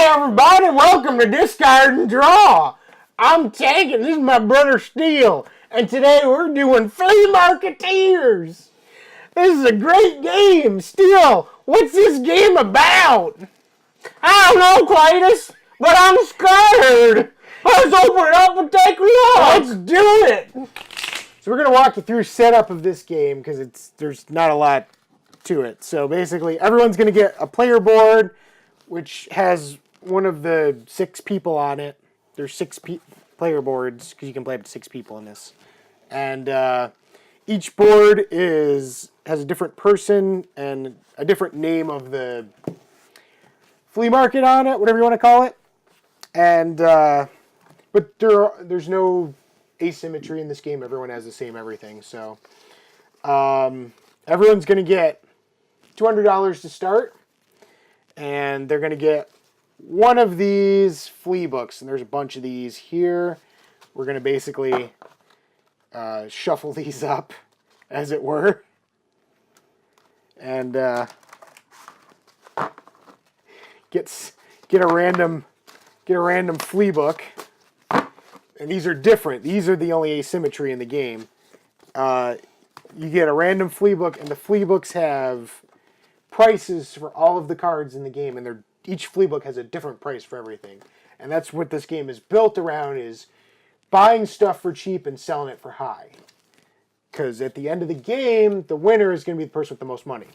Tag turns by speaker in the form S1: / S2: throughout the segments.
S1: everybody, welcome to Discard and Draw. I'm Tank and this is my brother Steel. And today we're doing Flea Marketeers. This is a great game. Steel, what's this game about? I don't know, Cletus, but I'm scared. Let's open it up and take a look. Let's do it. So we're going to walk you through setup of this game because there's not a lot to it. So basically everyone's going to get a player board which has one of the 6 people on it. There's 6 player boards because you can play up to 6 people in this. And each board has a different person and a different name of the flea market on it, whatever you want to call it. And but there's no asymmetry in this game. Everyone has the same everything. So everyone's going to get $200 to start. And they're going to get one of these flea books. And there's a bunch of these here. We're going to basically shuffle these up, as it were. And get a random flea book. And these are different. These are the only asymmetry in the game. You get a random flea book, and the flea books have prices for all of the cards in the game, and each flea book has a different price for everything. And that's what this game is built around, is buying stuff for cheap and selling it for high. Because at the end of the game, the winner is going to be the person with the most money.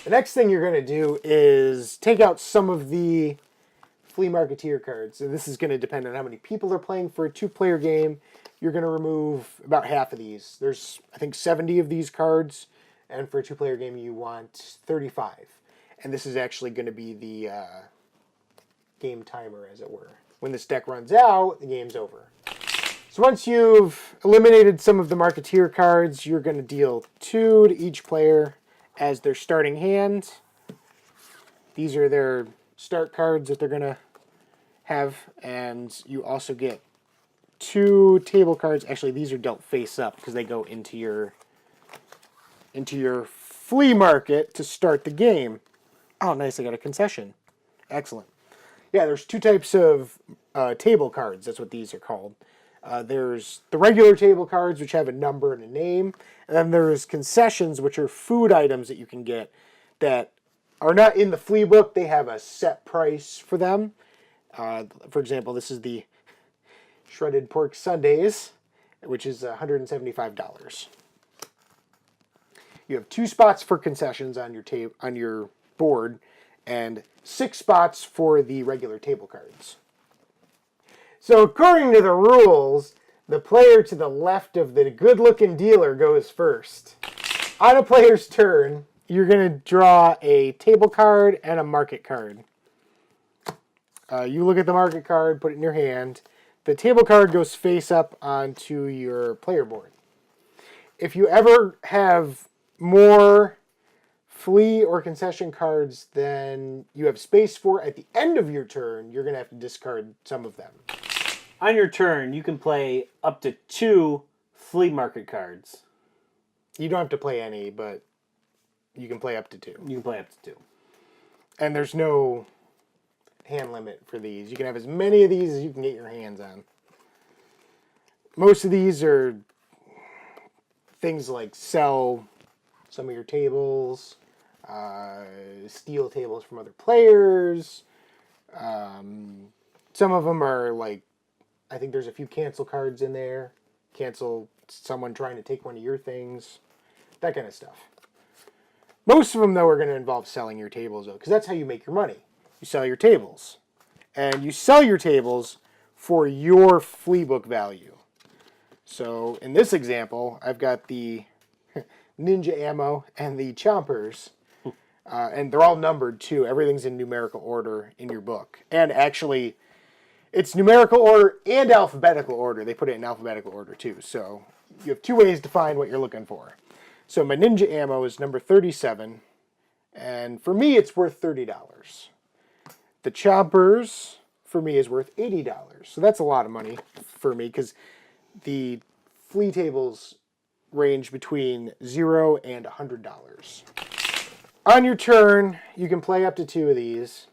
S1: The next thing you're going to do is take out some of the Flea Marketeer cards. So this is going to depend on how many people are playing. For a 2-player game, you're going to remove about half of these. There's, I think, 70 of these cards. And for a 2-player game, you want 35. And this is actually going to be the game timer, as it were. When this deck runs out, the game's over. So once you've eliminated some of the Marketeer cards, you're going to deal 2 to each player as their starting hand. These are their start cards that they're going to have. And you also get 2 table cards. Actually, these are dealt face up because they go into your flea market to start the game. Oh, nice, I got a concession. Excellent. Yeah, there's 2 types of table cards. That's what these are called. There's the regular table cards, which have a number and a name. And then there's concessions, which are food items that you can get that are not in the flea book. They have a set price for them. For example, this is the shredded pork sundaes, which is $175. You have 2 spots for concessions on your board, and 6 spots for the regular table cards. So according to the rules, the player to the left of the good-looking dealer goes first. On a player's turn, you're going to draw a table card and a market card. You look at the market card, put it in your hand. The table card goes face up onto your player board. If you ever have more flea or concession cards than you have space for at the end of your turn, you're going to have to discard some of them.
S2: On your turn, you can play up to 2 flea market cards.
S1: You don't have to play any, but you can play up to 2.
S2: You can play up to 2.
S1: And there's no hand limit for these. You can have as many of these as you can get your hands on. Most of these are things like sell some of your tables, steal tables from other players. Some of them are like, I think there's a few cancel cards in there. Cancel someone trying to take one of your things. That kind of stuff. Most of them, though, are going to involve selling your tables, though, because that's how you make your money. You sell your tables. And you sell your tables for your flea book value. So, in this example, I've got the Ninja Ammo and the Chompers. And they're all numbered, too. Everything's in numerical order in your book. And actually, it's numerical order and alphabetical order. They put it in alphabetical order, too. So, you have 2 ways to find what you're looking for. So, my Ninja Ammo is number 37. And for me, it's worth $30. The Chompers, for me, is worth $80. So, that's a lot of money for me because the flea tables range between $0 and $100. On your turn, you can play up to 2 of these.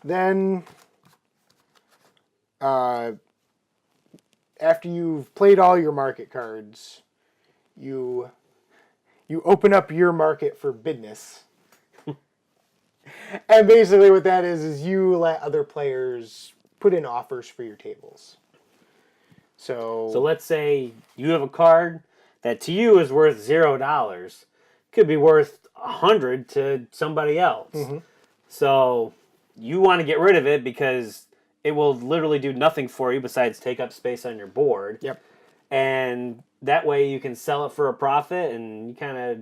S1: Then after you've played all your market cards, you open up your market for business. And basically what that is you let other players put in offers for your tables. So
S2: let's say you have a card that to you is worth $0. Could be worth 100 to somebody else. So you want to get rid of it because it will literally do nothing for you besides take up space on your board.
S1: Yep.
S2: And that way you can sell it for a profit and you kind of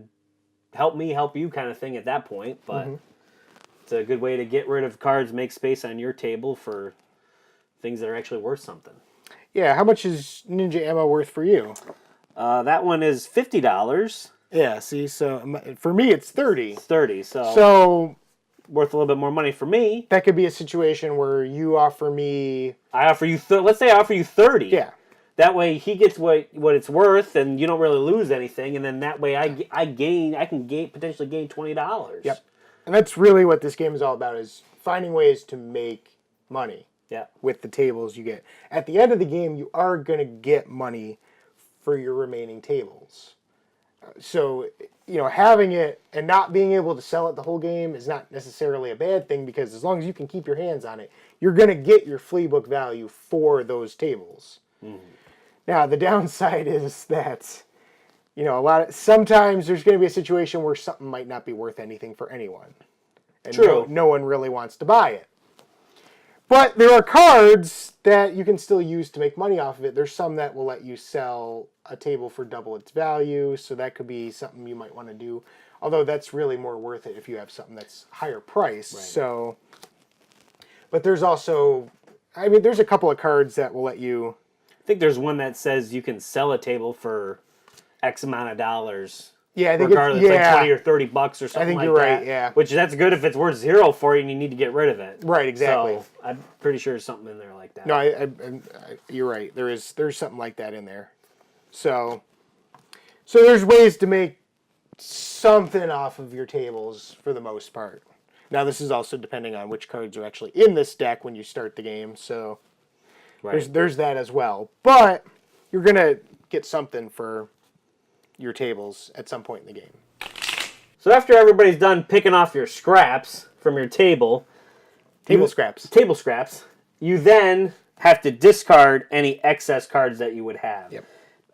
S2: help me, help you kind of thing at that point. But it's a good way to get rid of cards, make space on your table for things that are actually worth something.
S1: Yeah, how much is Ninja Ammo worth for you?
S2: That one is $50.
S1: Yeah, see, so for me it's 30.
S2: It's 30,
S1: So
S2: worth a little bit more money for me.
S1: that could be a situation where you offer me...
S2: I offer you, let's say I offer you 30.
S1: Yeah.
S2: That way he gets what it's worth, and you don't really lose anything. And then that way I can potentially gain $20.
S1: Yep. And that's really what this game is all about, is finding ways to make money.
S2: Yeah.
S1: With the tables you get. At the end of the game, you are going to get money for your remaining tables. So, having it and not being able to sell it the whole game is not necessarily a bad thing, because as long as you can keep your hands on it, you're going to get your flea book value for those tables. Now, the downside is that, sometimes there's going to be a situation where something might not be worth anything for anyone. And
S2: True.
S1: No one really wants to buy it. But there are cards that you can still use to make money off of it. There's some that will let you sell a table for double its value, so that could be something you might want to do. Although that's really more worth it if you have something that's higher price.
S2: Right.
S1: So, but there's also, there's a couple of cards that will let you...
S2: I think there's one that says you can sell a table for X amount of dollars.
S1: Yeah, I think
S2: regardless,
S1: it's
S2: like $20 or $30 or something like that.
S1: I think you're right, yeah.
S2: Which that's good if it's worth 0 for you and you need to get rid of it.
S1: Right, exactly.
S2: So I'm pretty sure there's something in there like that.
S1: No, you're right. There's something like that in there. So there's ways to make something off of your tables for the most part. Now, this is also depending on which cards are actually in this deck when you start the game. So there's that as well. But you're gonna get something for your tables at some point in the game.
S2: So after everybody's done picking off your scraps from your table,
S1: Table scraps,
S2: you then have to discard any excess cards that you would have.
S1: Yep.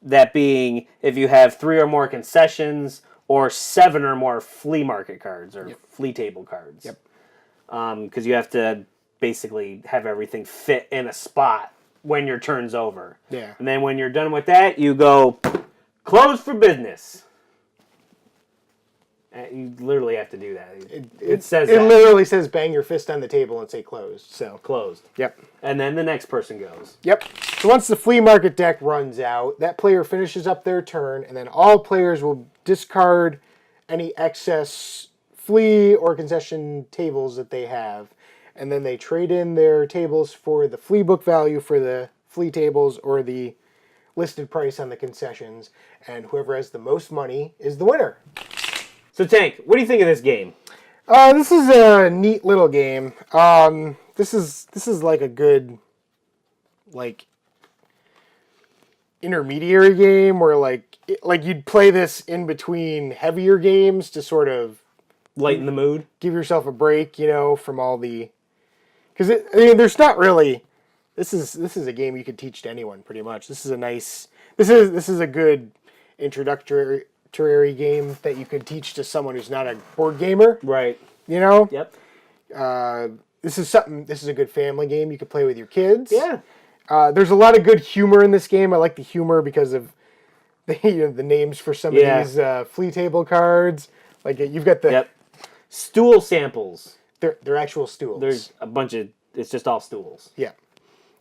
S2: That being if you have 3 or more concessions or 7 or more flea market cards or flea table cards.
S1: Yep.
S2: Because you have to basically have everything fit in a spot when your turn's over.
S1: Yeah.
S2: And then when you're done with that, you go closed for business. You literally have to do that. It says
S1: it
S2: that.
S1: literally says bang your fist on the table and say closed. So
S2: Closed.
S1: Yep.
S2: And then the next person goes.
S1: Yep. So once the flea market deck runs out, that player finishes up their turn, and then all players will discard any excess flea or concession tables that they have, and then they trade in their tables for the flea book value for the flea tables or the listed price on the concessions, and whoever has the most money is the winner.
S2: So Tank, what do you think of this game?
S1: This is a neat little game. This is like a good, like, intermediary game where like you'd play this in between heavier games to sort of
S2: Lighten the mood.
S1: give yourself a break, from all the, because there's not really. This is a game you could teach to anyone pretty much. This is a good introductory game that you could teach to someone who's not a board gamer.
S2: Right.
S1: Yep.
S2: Yep.
S1: This is a good family game you could play with your kids.
S2: Yeah.
S1: There's a lot of good humor in this game. I like the humor because of the names for some of these flea table cards. Like you've got the
S2: stool samples.
S1: They're actual stools.
S2: There's a bunch of. It's just all stools.
S1: Yeah.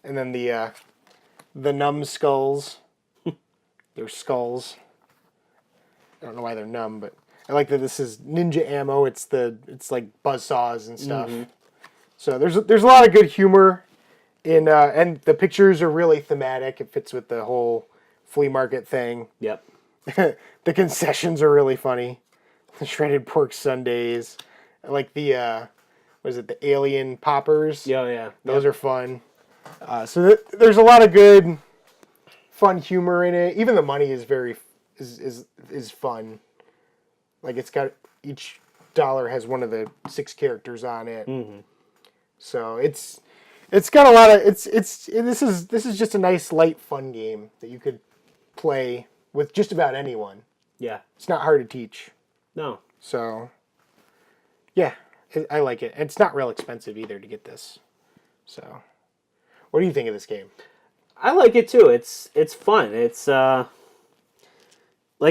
S1: And then the numbskulls. They're skulls. I don't know why they're numb, but I like that this is Ninja Ammo. It's like buzzsaws and stuff. Mm-hmm. So there's a lot of good humor in and the pictures are really thematic. It fits with the whole flea market thing.
S2: Yep.
S1: The concessions are really funny. The shredded pork sundaes. I like the the alien poppers.
S2: Yeah, yeah.
S1: Those are fun. So there's a lot of good, fun humor in it. Even the money is is fun. Like it's got each dollar has one of the 6 characters on it. Mm-hmm. So it's got a lot of this is just a nice light fun game that you could play with just about anyone.
S2: Yeah.
S1: It's not hard to teach.
S2: No.
S1: So yeah, I like it. And it's not real expensive either to get this. So what do you think of this game?
S2: I like it too. It's fun. It's like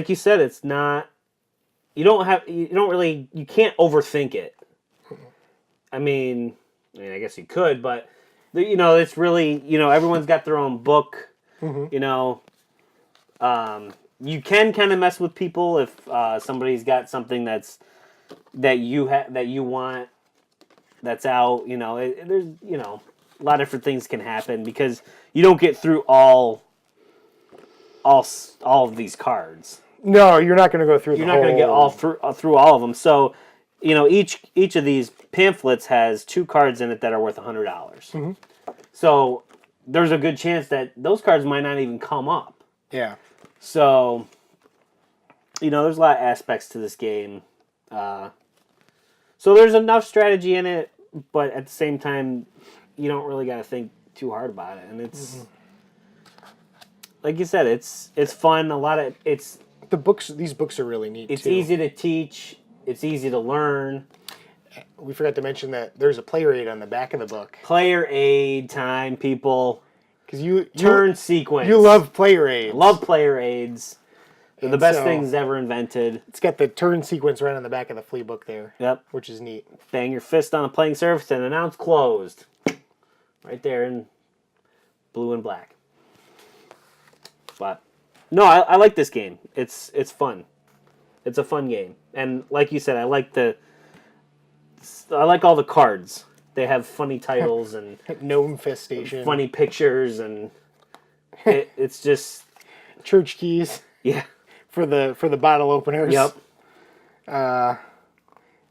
S2: you said, it's not you can't overthink it. I mean, I guess you could, but it's really, everyone's got their own book. Mm-hmm. You can kind of mess with people if somebody's got something that you want that's out. There's a lot of different things can happen because you don't get through all of these cards.
S1: No, you're not going to go through.
S2: You're not going to get all through all of them. So, each of these pamphlets has 2 cards in it that are worth $100. Mm-hmm. So there's a good chance that those cards might not even come up.
S1: Yeah.
S2: So, there's a lot of aspects to this game. So there's enough strategy in it, but at the same time, you don't really got to think too hard about it. And it's, like you said, it's fun.
S1: These books are really neat,
S2: It's
S1: too.
S2: easy to teach. It's easy to learn.
S1: We forgot to mention that there's a player aid on the back of the book.
S2: Player aid time, people.
S1: Because
S2: turn sequence.
S1: You love player aids.
S2: I love player aids. They're the best things ever invented.
S1: It's got the turn sequence right on the back of the flea book there.
S2: Yep.
S1: Which is neat.
S2: Bang your fist on a playing surface and announce closed. Right there in blue and black. But no, I like this game. It's fun. It's a fun game. And like you said, I like all the cards. They have funny titles and
S1: Gnome Infestation.
S2: Funny pictures and it's just
S1: church keys.
S2: Yeah.
S1: For the bottle openers.
S2: Yep.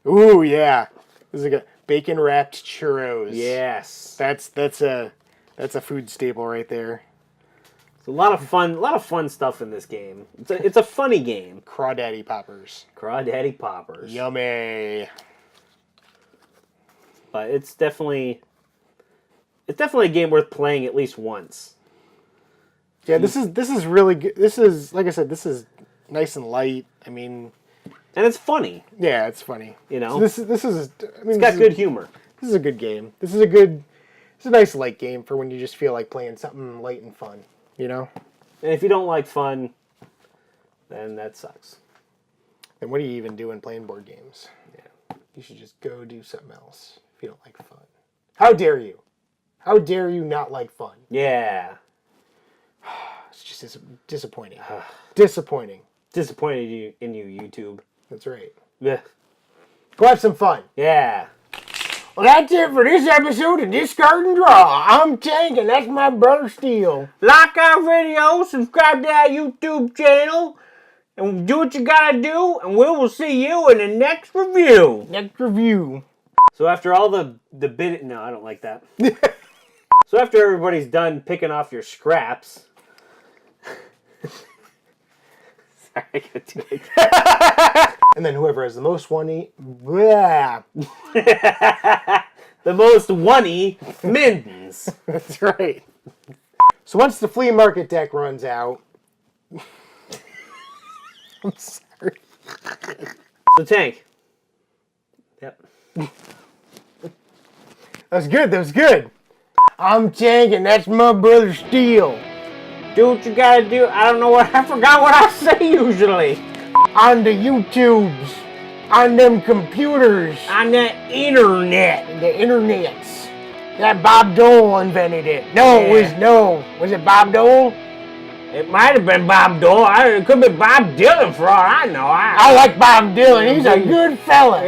S1: Ooh yeah. This is like a bacon wrapped churros.
S2: Yes.
S1: That's a food staple right there.
S2: It's a lot of fun stuff in this game. It's a funny game.
S1: Crawdaddy Poppers.
S2: Crawdaddy Poppers.
S1: Yummy.
S2: But it's definitely a game worth playing at least once.
S1: Yeah, this is really good. This is, like I said, this is nice and light. I mean,
S2: and it's funny.
S1: Yeah, it's funny.
S2: So
S1: this is. I mean,
S2: it's got good humor.
S1: This is a good game. It's a nice light game for when you just feel like playing something light and fun.
S2: And if you don't like fun, then that sucks.
S1: Then what are you even doing playing board games? Yeah, you should just go do something else if you don't like fun. How dare you? How dare you not like fun?
S2: Yeah.
S1: It's just disappointing. Disappointing.
S2: Disappointed in you, YouTube.
S1: That's right.
S2: Yeah.
S1: Go have some fun.
S2: Yeah.
S1: Well, that's it for this episode of Discard and Draw. I'm Tank, and that's my brother Steele.
S2: Like our video, subscribe to our YouTube channel, and do what you gotta do, and we will see you in the next review.
S1: Next review.
S2: So after all the bit... No, I don't like that. So after everybody's done picking off your scraps... Sorry, I gotta do it again.
S1: And then whoever has the most blah.
S2: The most one-y wins.
S1: That's right. So once the flea market deck runs out... I'm sorry.
S2: So Tank. Yep.
S1: That was good. I'm Tank, and that's my brother Steele.
S2: Do what you gotta do. I forgot what I say usually.
S1: On the YouTubes. On them computers.
S2: On the internet.
S1: The internets. That Bob Dole invented it. Was it Bob Dole?
S2: It might have been Bob Dole. It could be Bob Dylan for all I know.
S1: I like Bob Dylan. He's a good fella.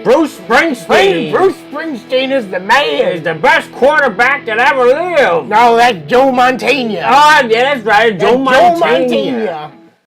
S2: Bruce Springsteen.
S1: Bruce Springsteen is the man.
S2: He's the best quarterback that ever lived.
S1: No, that's Joe Montana.
S2: Oh, yeah, that's right. Joe Montana.